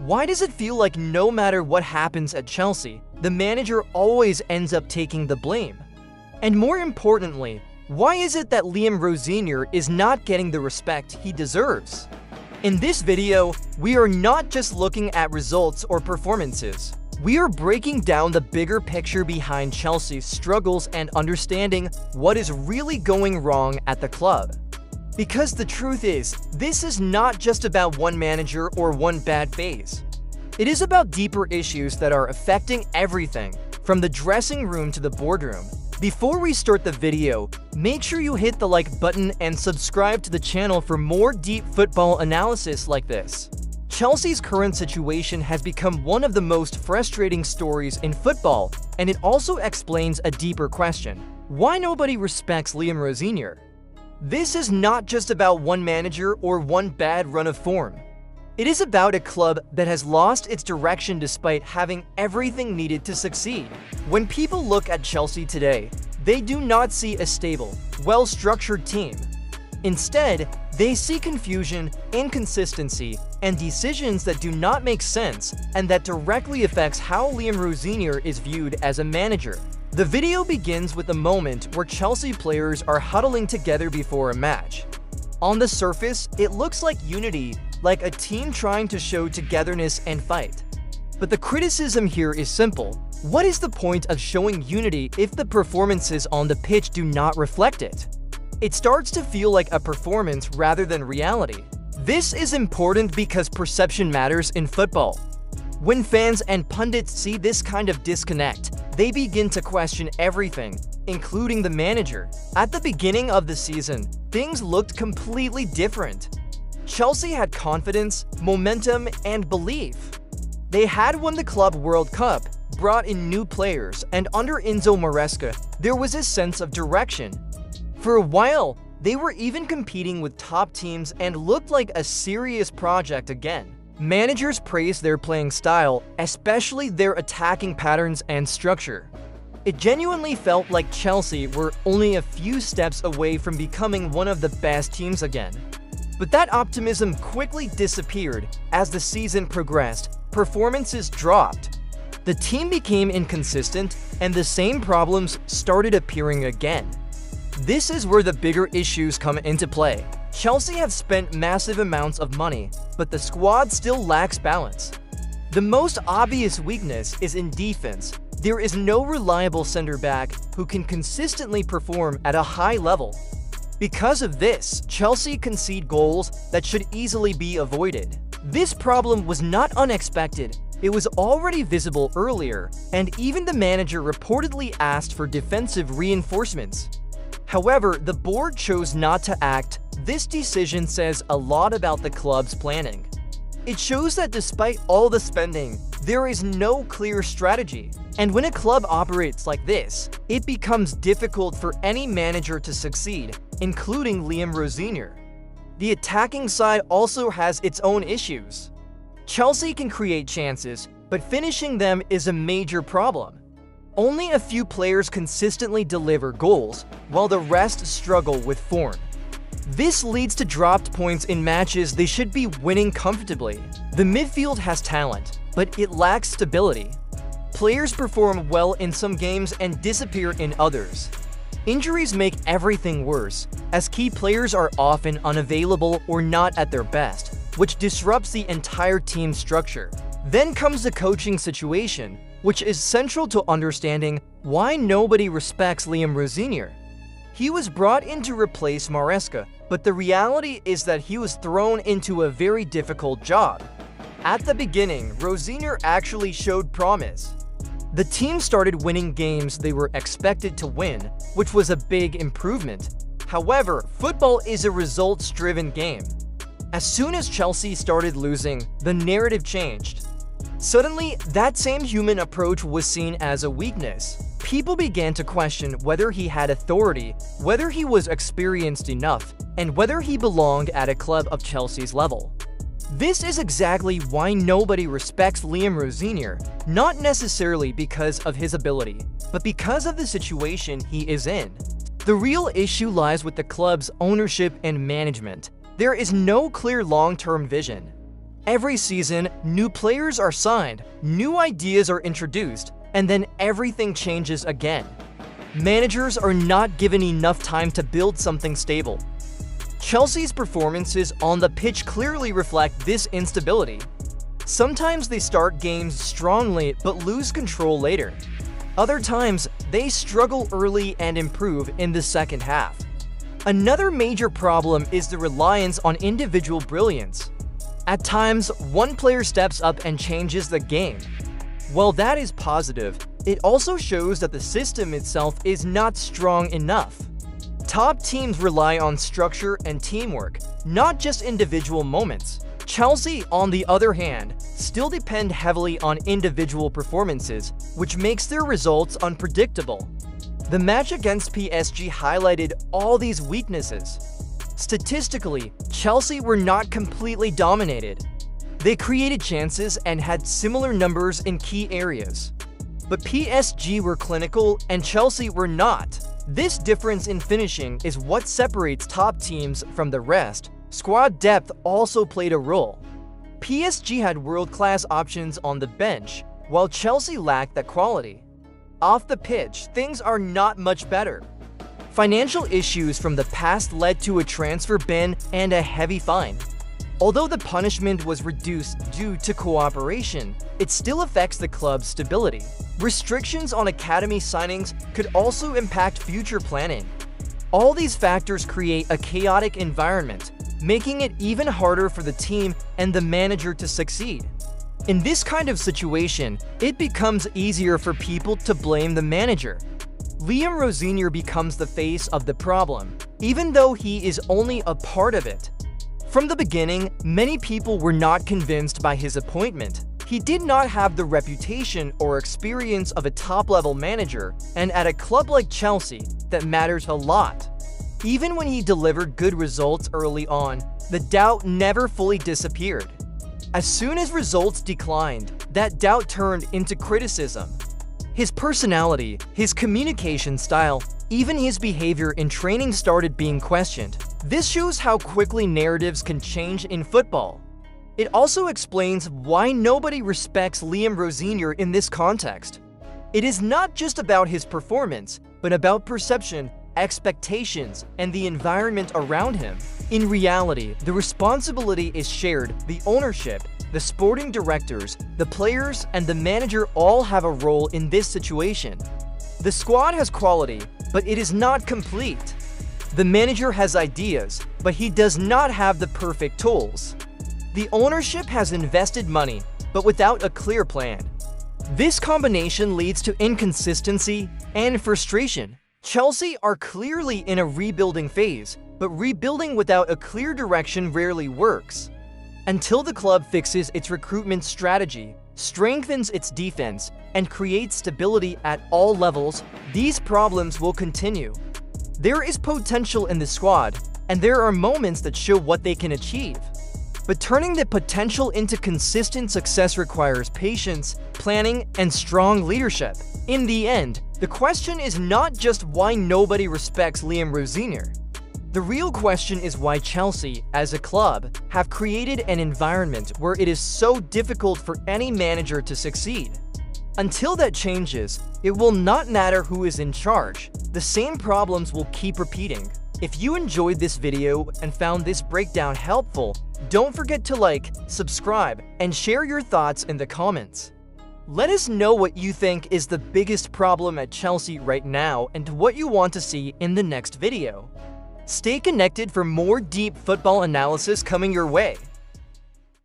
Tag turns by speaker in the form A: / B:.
A: Why does it feel like no matter what happens at Chelsea, the manager always ends up taking the blame? And more importantly, why is it that Rosenior is not getting the respect he deserves? In this video, we are not just looking at results or performances. We are breaking down the bigger picture behind Chelsea's struggles and understanding what is really going wrong at the club. Because the truth is, this is not just about one manager or one bad phase. It is about deeper issues that are affecting everything, from the dressing room to the boardroom. Before we start the video, make sure you hit the like button and subscribe to the channel for more deep football analysis like this. Chelsea's current situation has become one of the most frustrating stories in football, and it also explains a deeper question: why nobody respects Rosenior? This is not just about one manager or one bad run of form. It is about a club that has lost its direction despite having everything needed to succeed. When people look at Chelsea today, they do not see a stable, well-structured team. Instead, they see confusion, inconsistency, and decisions that do not make sense and that directly affects how Rosenior is viewed as a manager. The video begins with a moment where Chelsea players are huddling together before a match. On the surface, it looks like unity, like a team trying to show togetherness and fight. But the criticism here is simple. What is the point of showing unity if the performances on the pitch do not reflect it? It starts to feel like a performance rather than reality. This is important because perception matters in football. When fans and pundits see this kind of disconnect, they begin to question everything, including the manager. At the beginning of the season, things looked completely different. Chelsea had confidence, momentum, and belief. They had won the Club World Cup, brought in new players, and under Enzo Maresca, there was a sense of direction. For a while, they were even competing with top teams and looked like a serious project again. Managers praised their playing style, especially their attacking patterns and structure. It genuinely felt like Chelsea were only a few steps away from becoming one of the best teams again. But that optimism quickly disappeared as the season progressed. Performances dropped. The team became inconsistent, and the same problems started appearing again. This is where the bigger issues come into play. Chelsea have spent massive amounts of money, but the squad still lacks balance. The most obvious weakness is in defense. There is no reliable center back who can consistently perform at a high level. Because of this, Chelsea concede goals that should easily be avoided. This problem was not unexpected. It was already visible earlier, and even the manager reportedly asked for defensive reinforcements. However, the board chose not to act. This decision says a lot about the club's planning. It shows that despite all the spending, there is no clear strategy. And when a club operates like this, it becomes difficult for any manager to succeed, including Rosenior. The attacking side also has its own issues. Chelsea can create chances, but finishing them is a major problem. Only a few players consistently deliver goals, while the rest struggle with form. This leads to dropped points in matches they should be winning comfortably. The midfield has talent, but it lacks stability. Players perform well in some games and disappear in others. Injuries make everything worse, as key players are often unavailable or not at their best, which disrupts the entire team structure. Then comes the coaching situation, which is central to understanding why nobody respects Rosenior. He was brought in to replace Maresca, but the reality is that he was thrown into a very difficult job. At the beginning, Rosenior actually showed promise. The team started winning games they were expected to win, which was a big improvement. However, football is a results-driven game. As soon as Chelsea started losing, the narrative changed. Suddenly, that same human approach was seen as a weakness. People began to question whether he had authority, whether he was experienced enough, and whether he belonged at a club of Chelsea's level. This is exactly why nobody respects Rosenior, not necessarily because of his ability, but because of the situation he is in. The real issue lies with the club's ownership and management. There is no clear long-term vision. Every season, new players are signed, new ideas are introduced, and then everything changes again. Managers are not given enough time to build something stable. Chelsea's performances on the pitch clearly reflect this instability. Sometimes they start games strongly but lose control later. Other times, they struggle early and improve in the second half. Another major problem is the reliance on individual brilliance. At times, one player steps up and changes the game. While that is positive, it also shows that the system itself is not strong enough. Top teams rely on structure and teamwork, not just individual moments. Chelsea, on the other hand, still depend heavily on individual performances, which makes their results unpredictable. The match against PSG highlighted all these weaknesses. Statistically, Chelsea were not completely dominated. They created chances and had similar numbers in key areas. But PSG were clinical and Chelsea were not. This difference in finishing is what separates top teams from the rest. Squad depth also played a role. PSG had world-class options on the bench, while Chelsea lacked that quality. Off the pitch, things are not much better. Financial issues from the past led to a transfer ban and a heavy fine. Although the punishment was reduced due to cooperation, it still affects the club's stability. Restrictions on academy signings could also impact future planning. All these factors create a chaotic environment, making it even harder for the team and the manager to succeed. In this kind of situation, it becomes easier for people to blame the manager. Liam Rosenior becomes the face of the problem, even though he is only a part of it. From the beginning, many people were not convinced by his appointment. He did not have the reputation or experience of a top-level manager, and at a club like Chelsea, that matters a lot. Even when he delivered good results early on, the doubt never fully disappeared. As soon as results declined, that doubt turned into criticism. His personality, his communication style, even his behavior in training started being questioned. This shows how quickly narratives can change in football. It also explains why nobody respects Liam Rosenior in this context. It is not just about his performance, but about perception, expectations, and the environment around him. In reality, the responsibility is shared. The ownership, the sporting directors, the players, and the manager all have a role in this situation. The squad has quality, but it is not complete. The manager has ideas, but he does not have the perfect tools. The ownership has invested money, but without a clear plan. This combination leads to inconsistency and frustration. Chelsea are clearly in a rebuilding phase, but rebuilding without a clear direction rarely works. Until the club fixes its recruitment strategy, strengthens its defense, and creates stability at all levels, these problems will continue. There is potential in the squad, and there are moments that show what they can achieve. But turning the potential into consistent success requires patience, planning, and strong leadership. In the end, the question is not just why nobody respects Liam Rosenior. The real question is why Chelsea, as a club, have created an environment where it is so difficult for any manager to succeed. Until that changes, it will not matter who is in charge. The same problems will keep repeating. If you enjoyed this video and found this breakdown helpful, don't forget to like, subscribe, and share your thoughts in the comments. Let us know what you think is the biggest problem at Chelsea right now and what you want to see in the next video. Stay connected for more deep football analysis coming your way.